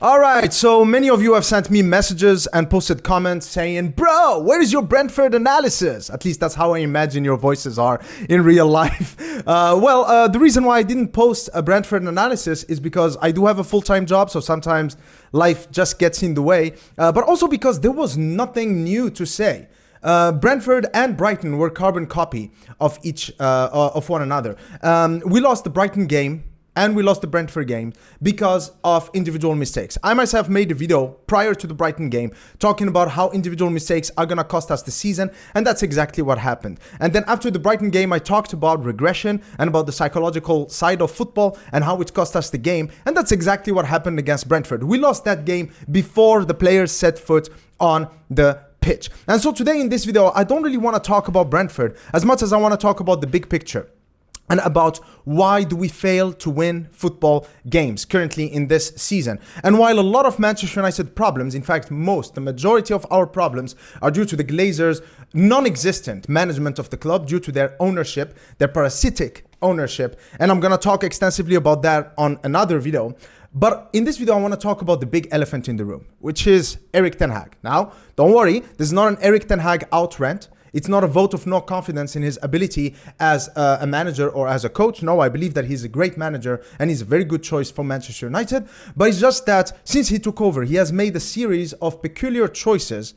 All right, so many of you have sent me messages and posted comments saying, bro, where is your Brentford analysis? At least that's how I imagine your voices are in real life. The reason why I didn't post a Brentford analysis is because I do have a full-time job, so sometimes life just gets in the way, but also because there was nothing new to say. Brentford and Brighton were carbon copy of one another. We lost the Brighton game and we lost the Brentford game because of individual mistakes. I myself made a video prior to the Brighton game talking about how individual mistakes are going to cost us the season, and that's exactly what happened. And then after the Brighton game, I talked about regression and about the psychological side of football and how it cost us the game, and that's exactly what happened against Brentford. We lost that game before the players set foot on the pitch. And so today in this video, I don't really want to talk about Brentford as much as I want to talk about the big picture and about why do we fail to win football games currently in this season. And while a lot of Manchester United problems, in fact the majority of our problems are due to the Glazers' non-existent management of the club, due to their ownership, their parasitic ownership, and I'm going to talk extensively about that on another video. But in this video, I want to talk about the big elephant in the room, which is Erik Ten Hag. Now, don't worry, this is not an Erik Ten Hag out rant. It's not a vote of no confidence in his ability as a manager or as a coach. No, I believe that he's a great manager and he's a very good choice for Manchester United. But it's just that since he took over, he has made a series of peculiar choices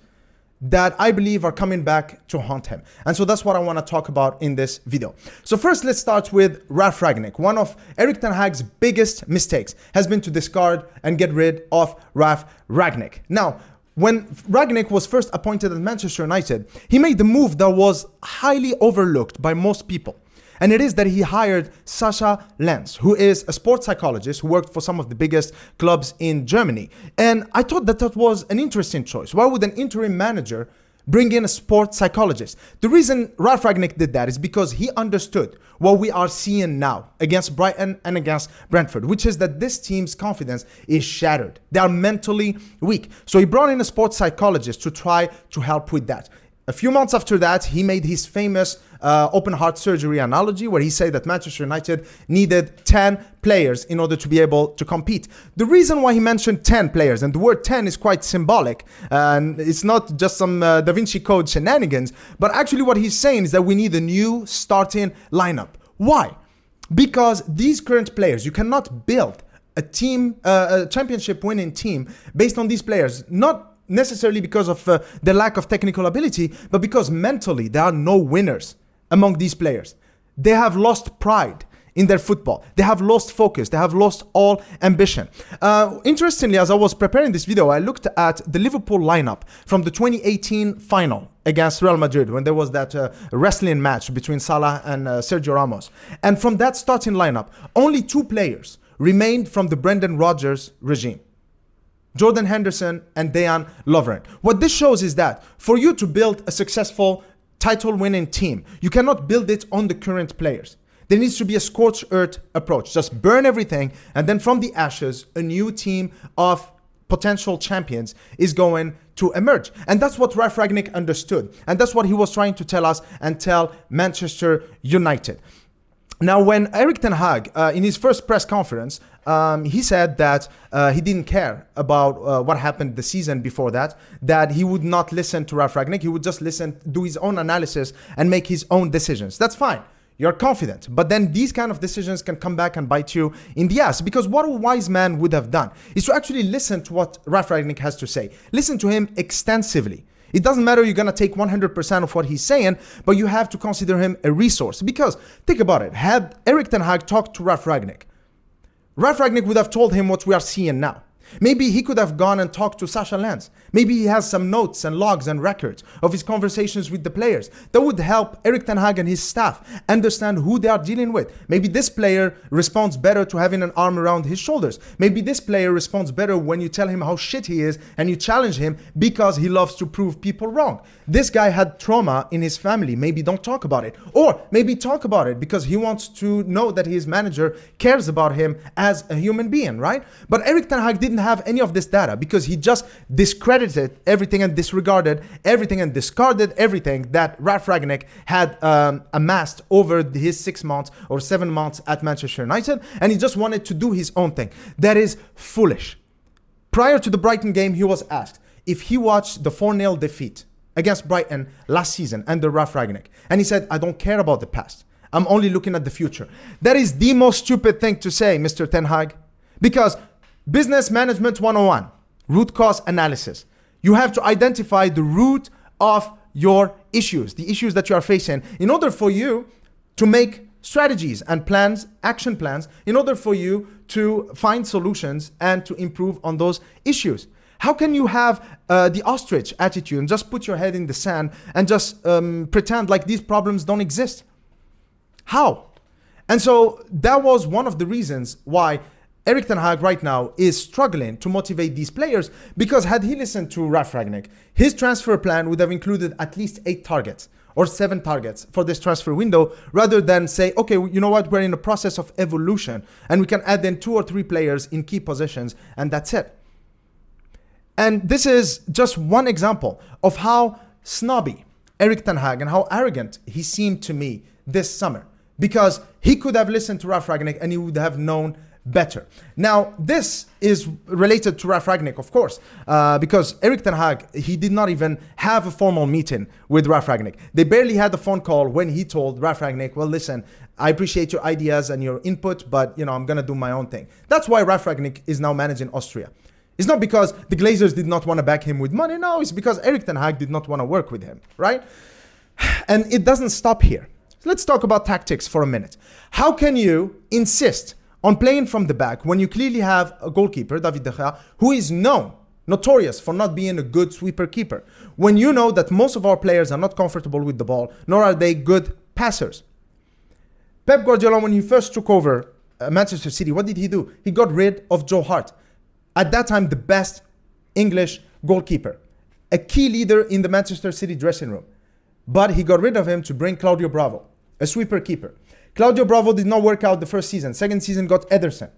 that I believe are coming back to haunt him. And so that's what I want to talk about in this video. So first, let's start with Ralf Rangnick. One of Erik Ten Hag's biggest mistakes has been to discard and get rid of Ralf Rangnick. Now, when Rangnick was first appointed at Manchester United, he made the move that was highly overlooked by most people. And it is that he hired Sascha Lenz, who is a sports psychologist who worked for some of the biggest clubs in Germany. And I thought that that was an interesting choice. Why would an interim manager bring in a sports psychologist? The reason Ralf Rangnick did that is because he understood what we are seeing now against Brighton and against Brentford, which is that this team's confidence is shattered. They are mentally weak. So he brought in a sports psychologist to try to help with that. A few months after that, he made his famous open heart surgery analogy where he said that Manchester United needed 10 players in order to be able to compete. The reason why he mentioned 10 players, and the word 10 is quite symbolic, and it's not just some Da Vinci Code shenanigans, but actually what he's saying is that we need a new starting lineup. Why? Because these current players, you cannot build a team, a championship winning team based on these players, not necessarily because of the lack of technical ability, but because mentally there are no winners among these players. They have lost pride in their football. They have lost focus. They have lost all ambition. Interestingly, as I was preparing this video, I looked at the Liverpool lineup from the 2018 final against Real Madrid when there was that wrestling match between Salah and Sergio Ramos. And from that starting lineup, only 2 players remained from the Brendan Rodgers regime: Jordan Henderson and Dejan Lovren. What this shows is that for you to build a successful title-winning team, you cannot build it on the current players. There needs to be a scorched earth approach. Just burn everything, and then from the ashes, a new team of potential champions is going to emerge. And that's what Ralf Rangnick understood. And that's what he was trying to tell us and tell Manchester United. Now, when Erik Ten Hag, in his first press conference, he said that he didn't care about what happened the season before that he would not listen to Ralf Rangnick. He would just listen, do his own analysis and make his own decisions. That's fine. You're confident. But then these kind of decisions can come back and bite you in the ass, because what a wise man would have done is to actually listen to what Ralf Rangnick has to say. Listen to him extensively. It doesn't matter you're going to take 100% of what he's saying, but you have to consider him a resource. Because think about it. Had Erik Ten Hag talked to Ralf Rangnick would have told him what we are seeing now. Maybe he could have gone and talked to Sascha Lenz. Maybe he has some notes and logs and records of his conversations with the players. That would help Erik Ten Hag and his staff understand who they are dealing with. Maybe this player responds better to having an arm around his shoulders. Maybe this player responds better when you tell him how shit he is and you challenge him because he loves to prove people wrong. This guy had trauma in his family. Maybe don't talk about it. Or maybe talk about it because he wants to know that his manager cares about him as a human being, right? But Erik Ten Hag didn't have any of this data because he just discredited everything and disregarded everything and discarded everything that Ralf Rangnick had amassed over his 6 months or 7 months at Manchester United, and he just wanted to do his own thing. That is foolish. Prior to the Brighton game, he was asked if he watched the 4-0 defeat against Brighton last season under Ralf Rangnick. And he said, I don't care about the past. I'm only looking at the future. That is the most stupid thing to say, Mr. Ten Hag. Because business management 101, root cause analysis. You have to identify the root of your issues, the issues that you are facing, in order for you to make strategies and plans, action plans, in order for you to find solutions and to improve on those issues. How can you have the ostrich attitude and just put your head in the sand and just pretend like these problems don't exist? How? And so that was one of the reasons why Erik Ten Hag right now is struggling to motivate these players, because had he listened to Ralf Rangnick, his transfer plan would have included at least 8 targets or 7 targets for this transfer window, rather than say, okay, you know what, we're in a process of evolution and we can add in 2 or 3 players in key positions and that's it. And this is just one example of how snobby Erik Ten Hag and how arrogant he seemed to me this summer, because he could have listened to Ralf Rangnick and he would have known better. Now, this is related to Ralf Rangnick, of course, because Erik Ten Hag, he did not even have a formal meeting with Ralf Rangnick. They barely had a phone call when he told Ralf Rangnick, well, listen, I appreciate your ideas and your input, but I'm going to do my own thing. That's why Ralf Rangnick is now managing Austria. It's not because the Glazers did not want to back him with money. No, it's because Erik Ten Hag did not want to work with him, right? And it doesn't stop here. So let's talk about tactics for a minute. How can you insist on playing from the back when you clearly have a goalkeeper, David De Gea, who is notorious for not being a good sweeper keeper, when you know that most of our players are not comfortable with the ball, nor are they good passers? Pep Guardiola, when he first took over Manchester City, what did he do? He got rid of Joe Hart. At that time, the best English goalkeeper, a key leader in the Manchester City dressing room. But he got rid of him to bring Claudio Bravo, a sweeper keeper. Claudio Bravo did not work out the first season. Second season got Ederson.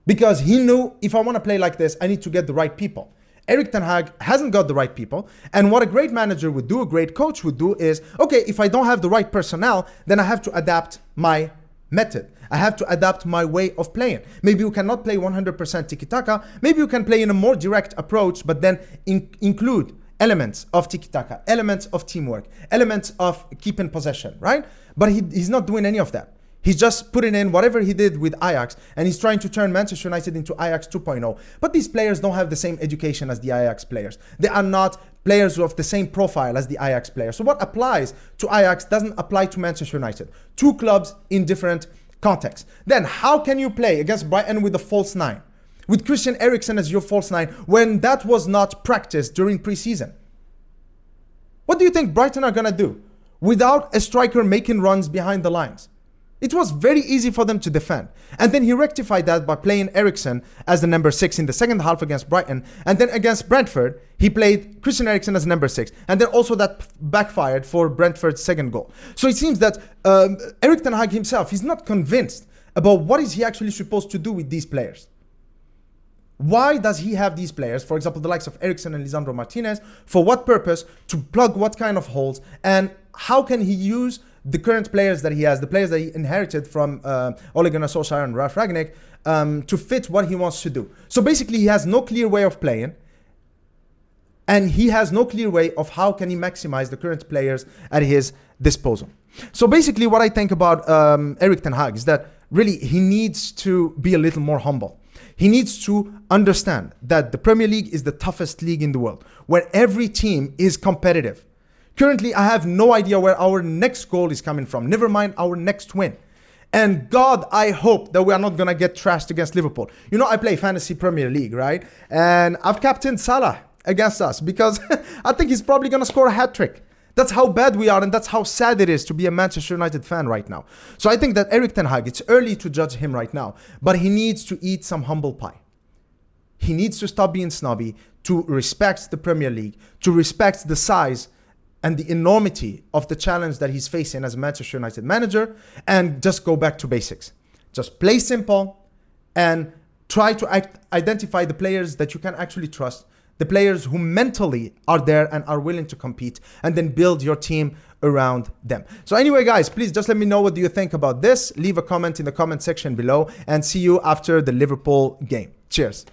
Because he knew, if I want to play like this, I need to get the right people. Erik Ten Hag hasn't got the right people. And what a great manager would do, a great coach would do is, okay, if I don't have the right personnel, then I have to adapt my method. I have to adapt my way of playing. Maybe you cannot play 100% tiki-taka. Maybe you can play in a more direct approach, but then include elements of tiki-taka, elements of teamwork, elements of keeping possession, right? But he's not doing any of that. He's just putting in whatever he did with Ajax, and he's trying to turn Manchester United into Ajax 2.0. But these players don't have the same education as the Ajax players. They are not players of the same profile as the Ajax players. So what applies to Ajax doesn't apply to Manchester United. 2 clubs in different contexts. Then how can you play against Brighton with a false 9? With Christian Eriksen as your false 9 when that was not practiced during preseason? What do you think Brighton are going to do without a striker making runs behind the lines? It was very easy for them to defend. And then he rectified that by playing Eriksen as the number 6 in the second half against Brighton. And then against Brentford, he played Christian Eriksen as number 6. And then also that backfired for Brentford's second goal. So it seems that Erik Ten Hag himself, he's not convinced about what is he actually supposed to do with these players. Why does he have these players, for example, the likes of Eriksen and Lisandro Martinez, for what purpose, to plug what kind of holes, and how can he use the current players that he has, the players that he inherited from Ole Gunnar Solskjaer and Ralf Rangnick, to fit what he wants to do? So basically, he has no clear way of playing, and he has no clear way of how can he maximize the current players at his disposal. So basically, what I think about Erik Ten Hag is that really he needs to be a little more humble. He needs to understand that the Premier League is the toughest league in the world, where every team is competitive. Currently, I have no idea where our next goal is coming from, never mind our next win. And God, I hope that we are not going to get trashed against Liverpool. You know, I play Fantasy Premier League, right? And I've captained Salah against us because I think he's probably going to score a hat-trick. That's how bad we are, and that's how sad it is to be a Manchester United fan right now. So I think that Erik Ten Hag, it's early to judge him right now, but he needs to eat some humble pie. He needs to stop being snobby, to respect the Premier League, to respect the size and the enormity of the challenge that he's facing as a Manchester United manager, and just go back to basics. Just play simple and try to identify the players that you can actually trust, the players who mentally are there and are willing to compete, and then build your team around them. So anyway, guys, please just let me know what do you think about this. Leave a comment in the comment section below, and see you after the Liverpool game. Cheers.